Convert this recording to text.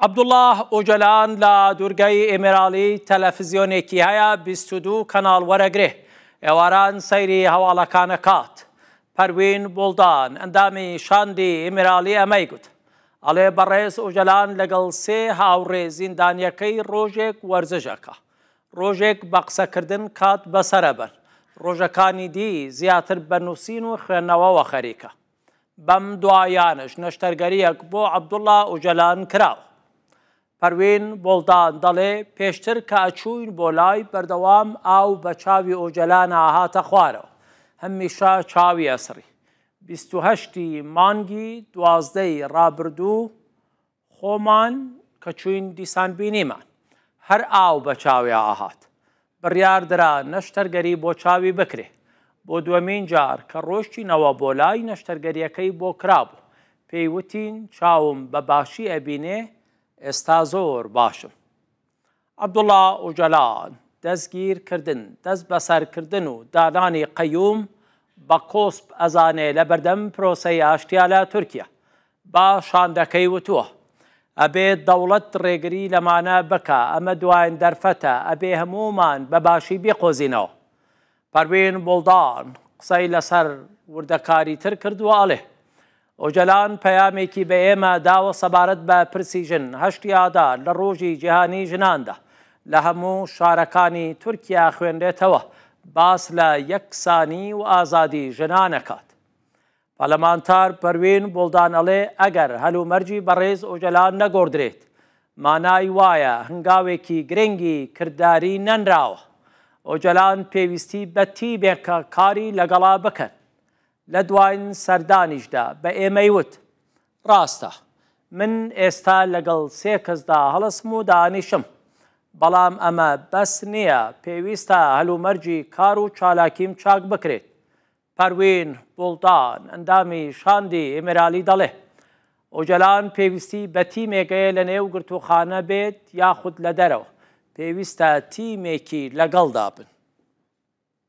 عەبدوڵڵاه ئۆجەلان لە دوورگەی ئێمێراڵی تەلەڤیزیۆنێکی هەیە 22 کەناڵ وەرەگرێ ئێواران سەیری هەواڵەکانە کات. پەروین بوڵدان ئەندامی شاندی ئێمێراڵی ئەمەی گوت. ئەڵێ بەڕێز ئۆجەلان لەگەڵ سێ هاوڕێ زیندانیەکەی ڕۆژێک وەرزشەکە، ڕۆژێک بە قسەکردن کات بەسەرەبەر، ڕۆژەکانی دی زیاتر بەنووسین و خوێندنەوەوە خەریکە. بەم دوایانش نەشتەرگەریەک بۆ عەبدوڵڵاه ئۆجەلان کراوە. پەروین بوڵدان دەڵێ پێشتر کە ئەچووین بۆ لای بەردەوام ئاو بە چاوی ئۆجەلانە هاتە خوارەوە، هەمیشە چاوی ئەسڕی. 28 مانگی 12 ڕابردوو خۆمان کە چوین دیسان بینیمان هەر ئاو بە چاوی ئاهات. بڕیاردرا نەشتەرگەری بۆ چاوی بکرێ. بۆ دووەمین جار کە ڕۆشتینەوە بۆ لای نەشتەرگەریەکەی بۆ کرابوو، پێی وتین چاوم بە باشی ئەبینێ، ئێستا زۆر باشم. عەبدوڵڵاه ئۆجەلان دەستگیرکردن، دەست بەسەرکردن و دانانی قەیوم بە کۆسپ ئەزانێ لە بەردەم پرۆسەی ئاشتیا لە تورکیا. با شاندەکەی وتووە ئەبێت دەوڵەت ڕێگری لەمانە بکە، ئەمە دوایین دەرفەتە، ئەبێ هەموومان بە باشی بیقۆزینەوە. پەروین بوڵدان قسەی لەسەر وردەکاری تر کردووە ئەڵێ ئۆجەلان پەیامێکی بە ئێمە داوە سەبارەت بە پرسی ژن هەشتیادا لە ڕۆژی جیهانی ژناندا لە هەموو شارەکانی تورکیا خوێندرێتەوە، باس لە یەکسانی و ئازادی ژنانەکات. پەرلەمانتار پەروین بوڵدان ئەڵێ ئەگەر هەلومەرجی بەڕێز ئۆجەلان نەگۆڕدرێت، مانای وایە هەنگاوێکی گرنگی کردداری نەنراوە. ئۆجەلان پێویستی بە تیمێکە کاری لەگەڵا بکەن. لە دوایین سەردانیشدا بە ئێمەی وت ڕاستە، من ئێستا لەگەڵ سێ کەسدا هەڵسم و دانیشم، بەڵام ئەمە بەس نییە، پێویستە هەلومەرجی کار و چالاکیم چاک بکرێت. پەروین بوڵدان ئەندامی شاندی ئێمێراڵی دەڵێ ئۆجەلان پێویستی بە تیمێکەیە لە نێو گرتوخانە بێت یاخود لە دەرەوە، پێویستە تیمێکی لەگەڵدا بن.